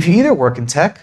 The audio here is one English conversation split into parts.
If you either work in tech,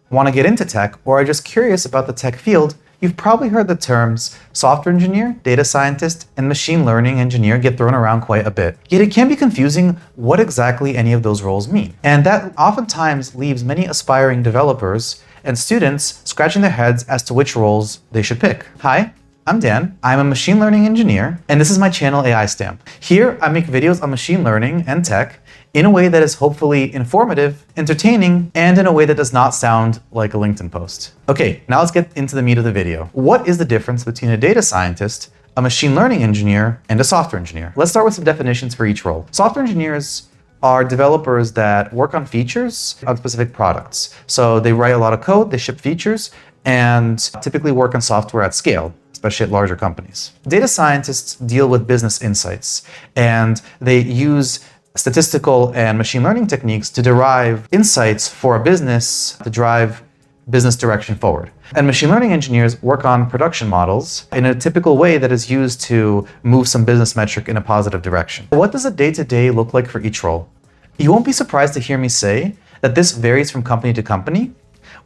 want to get into tech, or are just curious about the tech field, you've probably heard the terms software engineer, data scientist, and machine learning engineer get thrown around quite a bit. Yet it can be confusing what exactly any of those roles mean. And that oftentimes leaves many aspiring developers and students scratching their heads as to which roles they should pick. Hi, I'm Dan. I'm a machine learning engineer, and this is my channel AI Stamp. Here, I make videos on machine learning and tech in a way that is hopefully informative, entertaining, and in a way that does not sound like a LinkedIn post. Okay, now let's get into the meat of the video. What is the difference between a data scientist, a machine learning engineer, and a software engineer? Let's start with some definitions for each role. Software engineers are developers that work on features of specific products. So they write a lot of code, they ship features, and typically work on software at scale, especially at larger companies. Data scientists deal with business insights, and they use statistical and machine learning techniques to derive insights for a business to drive business direction forward. And machine learning engineers work on production models in a typical way that is used to move some business metric in a positive direction. What does a day-to-day look like for each role? You won't be surprised to hear me say that this varies from company to company,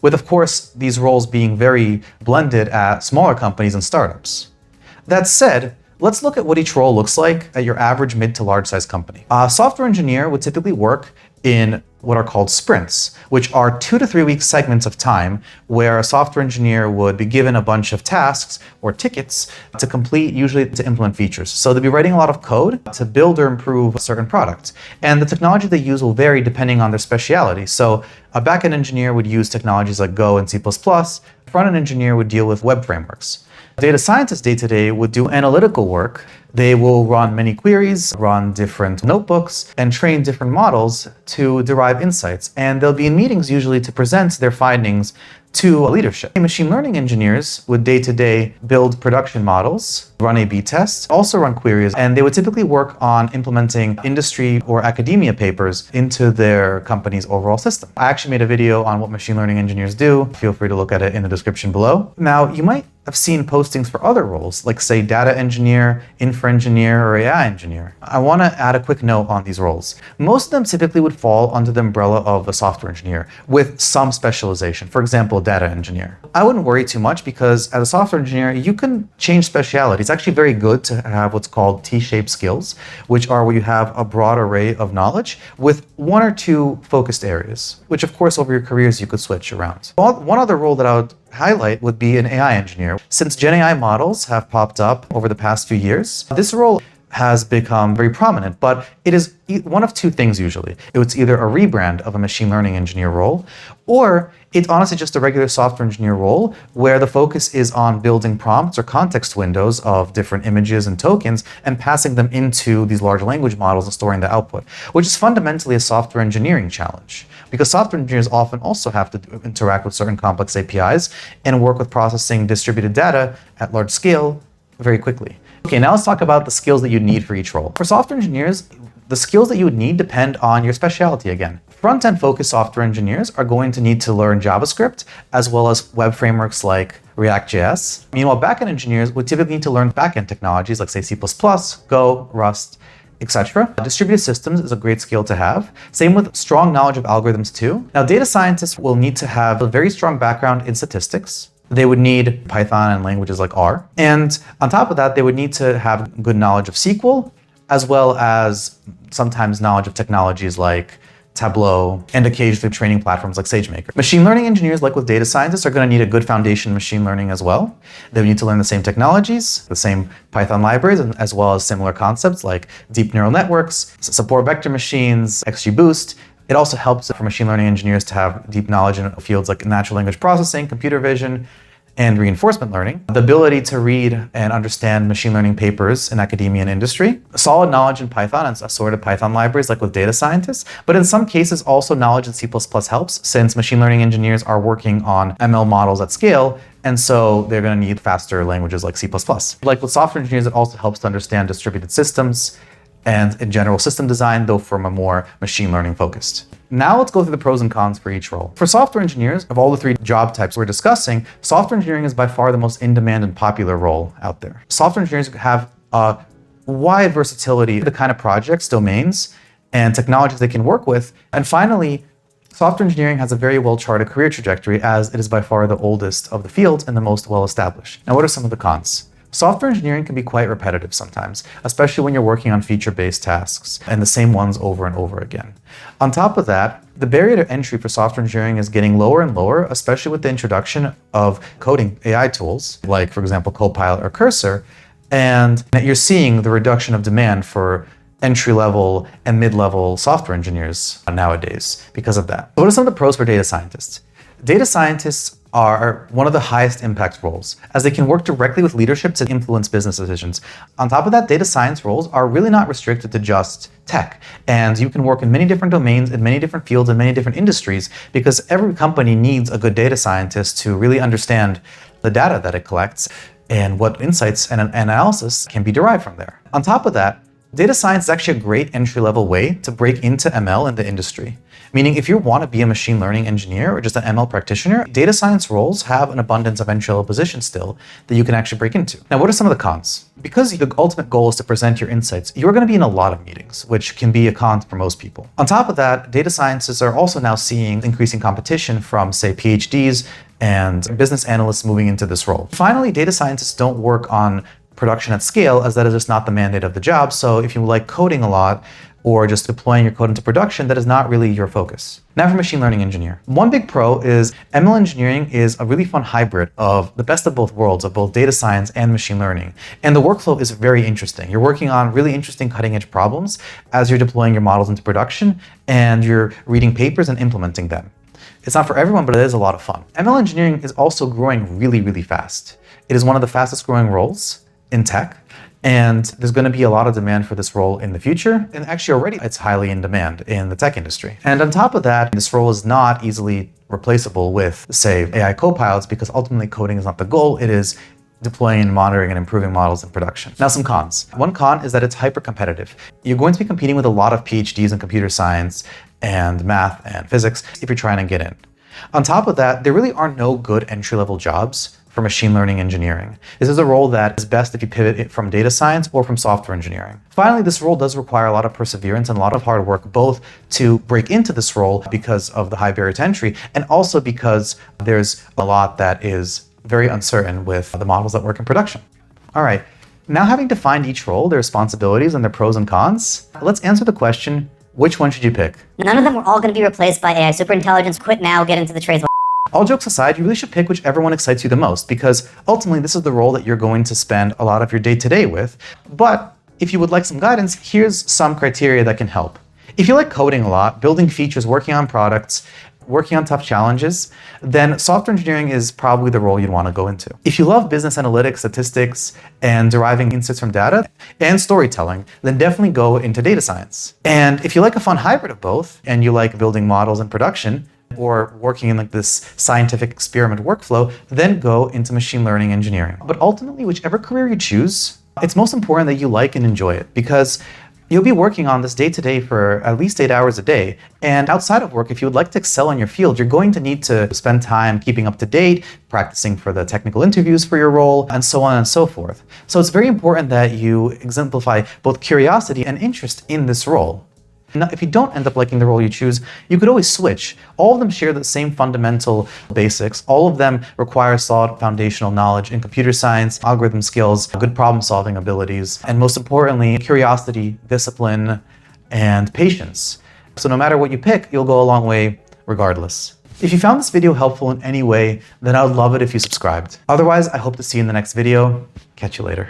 with of course these roles being very blended at smaller companies and startups. That said, let's look at what each role looks like at your average mid to large size company. A software engineer would typically work in what are called sprints, which are 2 to 3 week segments of time where a software engineer would be given a bunch of tasks or tickets to complete, usually to implement features. So they'll be writing a lot of code to build or improve a certain product. And the technology they use will vary depending on their speciality. So a backend engineer would use technologies like Go and C++. Front-end engineer would deal with web frameworks. Data scientists day-to-day would do analytical work. They will run many queries, run different notebooks, and train different models to derive insights. And they'll be in meetings usually to present their findings to leadership. Machine learning engineers would day-to-day build production models, run A/B tests, also run queries, and they would typically work on implementing industry or academia papers into their company's overall system. I actually made a video on what machine learning engineers do. Feel free to look at it in the description below. Now, you might have seen postings for other roles, like say data engineer, infra engineer, or AI engineer. I want to add a quick note on these roles. Most of them typically would fall under the umbrella of a software engineer with some specialization. For example, data engineer. I wouldn't worry too much because as a software engineer, you can change speciality. It's actually very good to have what's called T-shaped skills, which are where you have a broad array of knowledge with 1 or 2 focused areas, which of course over your careers you could switch around. One other role that I would highlight would be an AI engineer. Since Gen AI models have popped up over the past few years, this role has become very prominent, but it is one of 2 things usually. It's either a rebrand of a machine learning engineer role, or it's honestly just a regular software engineer role where the focus is on building prompts or context windows of different images and tokens and passing them into these large language models and storing the output, which is fundamentally a software engineering challenge because software engineers often also have to interact with certain complex APIs and work with processing distributed data at large scale very quickly. Okay, now let's talk about the skills that you need for each role. For software engineers, the skills that you would need depend on your specialty again. Front-end focused software engineers are going to need to learn JavaScript as well as web frameworks like React.js. Meanwhile, backend engineers would typically need to learn backend technologies like say C++, Go, Rust, etc. Distributed systems is a great skill to have. Same with strong knowledge of algorithms too. Now, data scientists will need to have a very strong background in statistics. They would need Python and languages like R. And on top of that, they would need to have good knowledge of SQL, as well as sometimes knowledge of technologies like Tableau, and occasionally training platforms like SageMaker. Machine learning engineers, like with data scientists, are going to need a good foundation in machine learning as well. They need to learn the same technologies, the same Python libraries, as well as similar concepts like deep neural networks, support vector machines, XGBoost. It also helps for machine learning engineers to have deep knowledge in fields like natural language processing, computer vision, and reinforcement learning, the ability to read and understand machine learning papers in academia and industry, solid knowledge in Python and assorted Python libraries like with data scientists, but in some cases also knowledge in C++ helps since machine learning engineers are working on ML models at scale, and so they're going to need faster languages like C++. Like with software engineers, it also helps to understand distributed systems and in general system design, though from a more machine learning focused. Now let's go through the pros and cons for each role. For software engineers, of all the 3 job types we're discussing, software engineering is by far the most in-demand and popular role out there. Software engineers have a wide versatility of the kind of projects, domains, and technologies they can work with. And finally, Software engineering has a very well-charted career trajectory as it is by far the oldest of the fields and the most well-established. Now, what are some of the cons? Software engineering can be quite repetitive sometimes, especially when you're working on feature-based tasks and the same ones over and over again. On top of that, the barrier to entry for software engineering is getting lower and lower, especially with the introduction of coding AI tools, like, for example, Copilot or Cursor, and you're seeing the reduction of demand for entry-level and mid-level software engineers nowadays because of that. What are some of the pros for data scientists? Data scientists are one of the highest impact roles, as they can work directly with leadership to influence business decisions. On top of that, data science roles are really not restricted to just tech, and you can work in many different domains, in many different fields, in many different industries, because every company needs a good data scientist to really understand the data that it collects and what insights and analysis can be derived from there. On top of that, data science is actually a great entry-level way to break into ML in the industry. Meaning if you want to be a machine learning engineer or just an ML practitioner, data science roles have an abundance of entry-level positions still that you can actually break into. Now, what are some of the cons? Because the ultimate goal is to present your insights, you're going to be in a lot of meetings, which can be a con for most people. On top of that, data scientists are also now seeing increasing competition from, say, PhDs and business analysts moving into this role. Finally, data scientists don't work on production at scale, as that is just not the mandate of the job. So if you like coding a lot or just deploying your code into production, that is not really your focus. Now for machine learning engineer. One big pro is ML engineering is a really fun hybrid of the best of both worlds, of both data science and machine learning. And the workflow is very interesting. You're working on really interesting cutting edge problems as you're deploying your models into production, and you're reading papers and implementing them. It's not for everyone, but it is a lot of fun. ML engineering is also growing really, really fast. It is one of the fastest growing roles in tech, and there's going to be a lot of demand for this role in the future. And actually already it's highly in demand in the tech industry. And on top of that, this role is not easily replaceable with, say, AI copilots, because ultimately coding is not the goal. It is deploying, monitoring, and improving models in production. Now, some cons. One con is that it's hyper competitive. You're going to be competing with a lot of PhDs in computer science and math and physics if you're trying to get in. On top of that, there really are no good entry-level jobs for machine learning engineering. This is a role that is best if you pivot it from data science or from software engineering. Finally, this role does require a lot of perseverance and a lot of hard work, both to break into this role because of the high barrier to entry, and also because there's a lot that is very uncertain with the models that work in production. All right, now having defined each role, their responsibilities and their pros and cons, let's answer the question, which one should you pick? None of them are all going to be replaced by AI superintelligence. Quit now, get into the trades. All jokes aside, you really should pick whichever one excites you the most, because ultimately this is the role that you're going to spend a lot of your day-to-day with. But if you would like some guidance, here's some criteria that can help. If you like coding a lot, building features, working on products, working on tough challenges, then software engineering is probably the role you'd want to go into. If you love business analytics, statistics, and deriving insights from data, and storytelling, then definitely go into data science. And if you like a fun hybrid of both, and you like building models in production, or working in like this scientific experiment workflow, then go into machine learning engineering. But ultimately, whichever career you choose, it's most important that you like and enjoy it, because you'll be working on this day to day for at least 8 hours a day. And outside of work, if you would like to excel in your field, you're going to need to spend time keeping up to date, practicing for the technical interviews for your role, and so on and so forth. So it's very important that you exemplify both curiosity and interest in this role. Now, if you don't end up liking the role you choose, you could always switch. All of them share the same fundamental basics. All of them require solid foundational knowledge in computer science, algorithm skills, good problem-solving abilities, and most importantly, curiosity, discipline, and patience. So no matter what you pick, you'll go a long way regardless. If you found this video helpful in any way, then I would love it if you subscribed. Otherwise, I hope to see you in the next video. Catch you later.